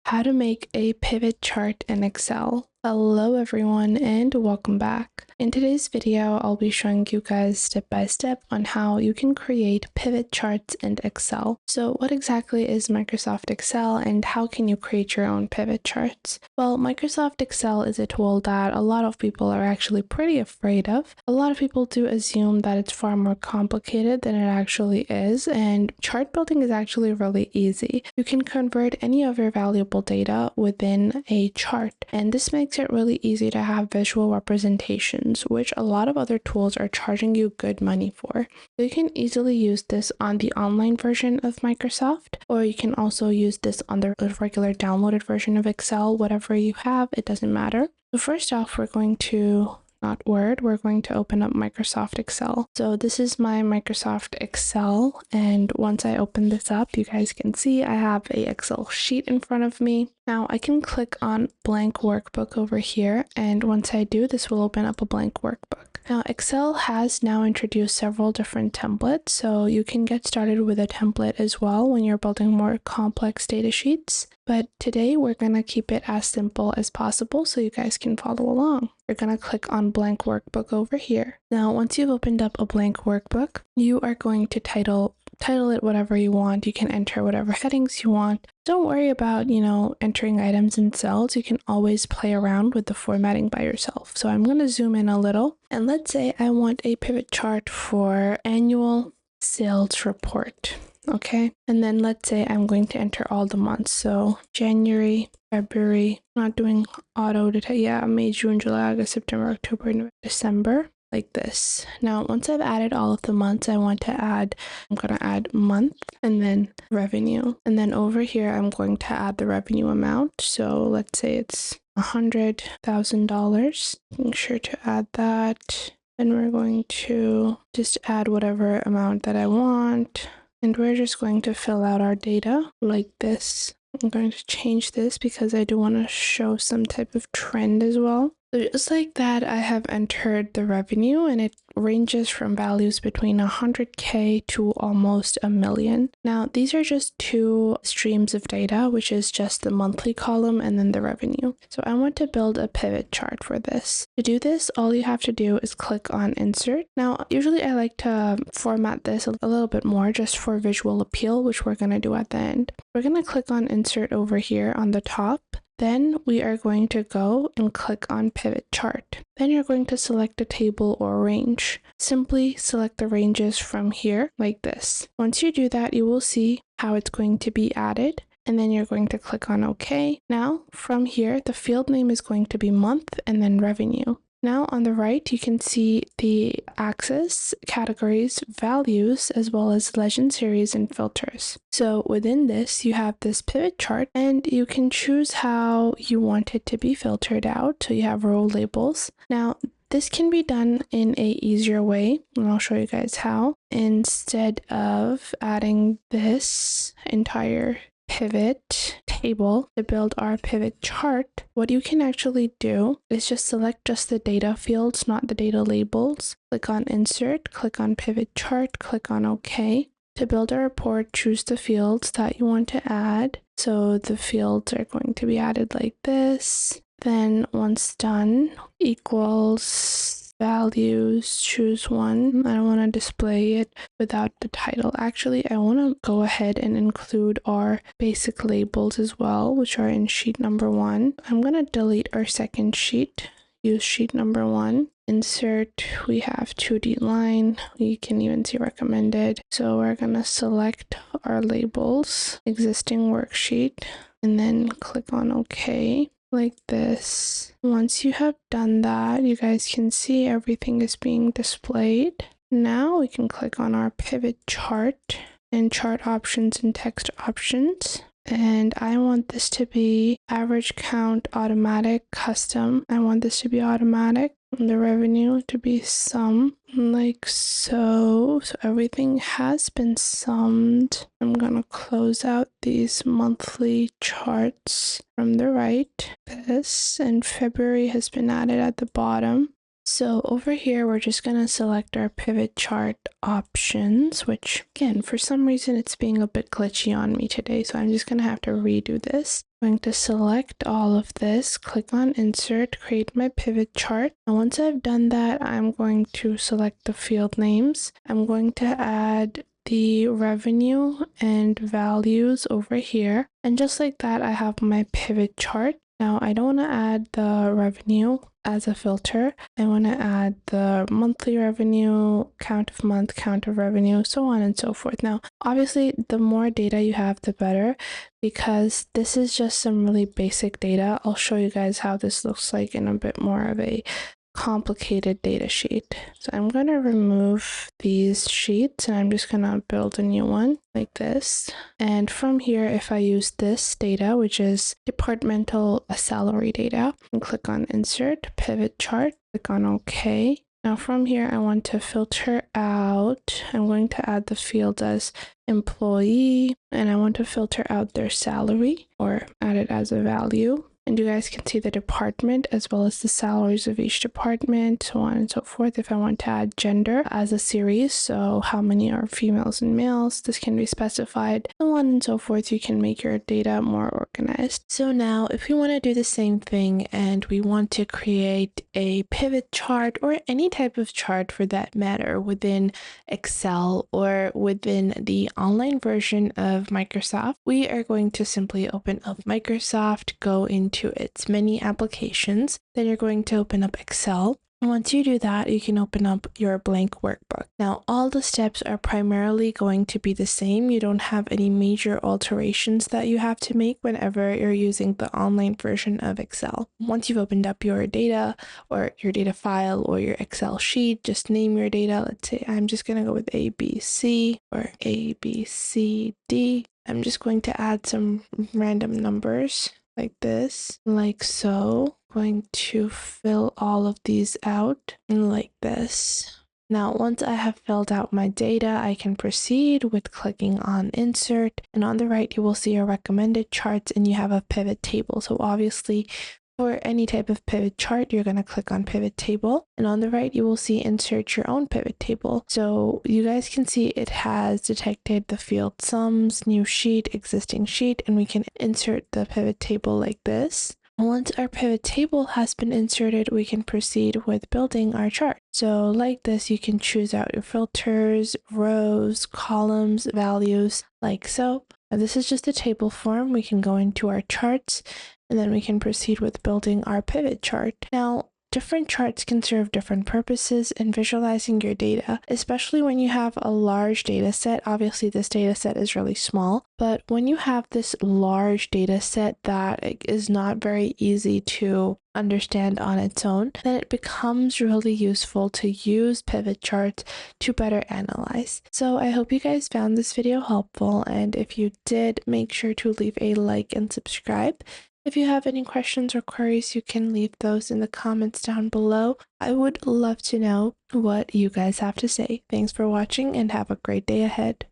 How to make a pivot chart in Excel. Hello everyone and welcome back. In today's video, I'll be showing you guys step by step on how you can create pivot charts in Excel. So what exactly is Microsoft Excel and how can you create your own pivot charts? Well, Microsoft Excel is a tool that a lot of people are actually pretty afraid of. A lot of people do assume that it's far more complicated than it actually is, and chart building is actually really easy. You can convert any of your valuable data within a chart, and this makes it really easy to have visual representations, which a lot of other tools are charging you good money for. So you can easily use this on the online version of Microsoft, or you can also use this on the regular downloaded version of Excel. Whatever you have, it doesn't matter. So first off, we're going to we're going to open up Microsoft Excel. So this is my Microsoft Excel, and once I open this up, you guys can see I have a Excel sheet in front of me. Now I can click on blank workbook over here, and once I do, this will open up a blank workbook. Now Excel has now introduced several different templates, so you can get started with a template as well when you're building more complex data sheets. But today we're going to keep it as simple as possible so you guys can follow along. You're going to click on blank workbook over here. Now once you've opened up a blank workbook, you are going to title it whatever you want. You can enter whatever headings you want. Don't worry about, entering items in cells. You can always play around with the formatting by yourself. So I'm going to zoom in a little, and let's say I want a pivot chart for annual sales report. Okay, and then let's say I'm going to enter all the months. So January, February, not doing auto detail. Yeah, May, June, July, August, September, October, November, December. Like this. Now, once I've added all of the months, I'm going to add month and then revenue. And then over here, I'm going to add the revenue amount. So let's say it's $100,000. Make sure to add that. And we're going to just add whatever amount that I want. And we're just going to fill out our data like this. I'm going to change this because I do want to show some type of trend as well. So just like that, I have entered the revenue, and it ranges from values between 100K to almost $1 million. Now, these are just two streams of data, which is just the monthly column and then the revenue. So I want to build a pivot chart for this. To do this, all you have to do is click on Insert. Now, usually I like to format this a little bit more just for visual appeal, which we're going to do at the end. We're going to click on Insert over here on the top. Then we are going to go and click on Pivot Chart. Then you're going to select a table or range. Simply select the ranges from here like this. Once you do that, you will see how it's going to be added. And then you're going to click on OK. Now from here, the field name is going to be month and then revenue. Now on the right, you can see the axis, categories, values, as well as legend series and filters. So within this, you have this pivot chart, and you can choose how you want it to be filtered out. So you have row labels. Now, this can be done in a easier way, and I'll show you guys how. Instead of adding this entire pivot table to build our pivot chart, what you can actually do is just select just the data fields, not the data labels. Click on Insert, click on Pivot Chart, click on OK. To build a report, choose the fields that you want to add. So the fields are going to be added like this. Then once done, equals values, choose one. I don't want to display it without the title. Actually, I want to go ahead and include our basic labels as well, which are in sheet number 1. I'm going to delete our second sheet. Use sheet number 1. Insert, we have 2D line. We can even see recommended. So we're going to select our labels, existing worksheet, and then click on OK. Like this. Once you have done that, you guys can see everything is being displayed. Now we can click on our pivot chart and chart options and text options. And I want this to be average count, automatic, custom. I want this to be automatic. And the revenue to be sum, like so. So everything has been summed. I'm gonna close out these monthly charts from the right. This and February has been added at the bottom. So over here, we're just going to select our pivot chart options, which again, for some reason, it's being a bit glitchy on me today. So I'm just going to have to redo this. I'm going to select all of this, click on insert, create my pivot chart. And once I've done that, I'm going to select the field names. I'm going to add the revenue and values over here. And just like that, I have my pivot chart. Now I don't want to add the revenue as a filter. I want to add the monthly revenue, count of month, count of revenue, so on and so forth. Now, obviously, the more data you have, the better, because this is just some really basic data. I'll show you guys how this looks like in a bit more of a complicated data sheet. So I'm going to remove these sheets and I'm just going to build a new one like this. And from here, if I use this data, which is departmental salary data, and click on insert, pivot chart, click on OK. Now from here, I want to filter out, I'm going to add the field as employee, and I want to filter out their salary or add it as a value. And you guys can see the department as well as the salaries of each department, so on and so forth. If I want to add gender as a series, so how many are females and males, this can be specified, so on and so forth. You can make your data more organized. So now if we want to do the same thing and we want to create a pivot chart or any type of chart for that matter within Excel or within the online version of Microsoft, we are going to simply open up Microsoft, go into its many applications, then you're going to open up Excel. And once you do that, you can open up your blank workbook. Now, all the steps are primarily going to be the same. You don't have any major alterations that you have to make whenever you're using the online version of Excel. Once you've opened up your data or your data file or your Excel sheet, just name your data. Let's say I'm just going to go with ABC or ABCD. I'm just going to add some random numbers like this, like so. Going to fill all of these out like this. Now, once I have filled out my data, I can proceed with clicking on insert, and on the right, you will see your recommended charts and you have a pivot table. So obviously, for any type of pivot chart, you're going to click on pivot table, and on the right, you will see insert your own pivot table. So you guys can see it has detected the field sums, new sheet, existing sheet, and we can insert the pivot table like this. Once our pivot table has been inserted, we can proceed with building our chart. So like this, you can choose out your filters, rows, columns, values, like so. Now, this is just a table form. We can go into our charts and then we can proceed with building our pivot chart. Now, different charts can serve different purposes in visualizing your data, especially when you have a large data set. Obviously, this data set is really small, but when you have this large data set that is not very easy to understand on its own, then it becomes really useful to use pivot charts to better analyze. So I hope you guys found this video helpful, and if you did, make sure to leave a like and subscribe. If you have any questions or queries, you can leave those in the comments down below. I would love to know what you guys have to say. Thanks for watching and have a great day ahead.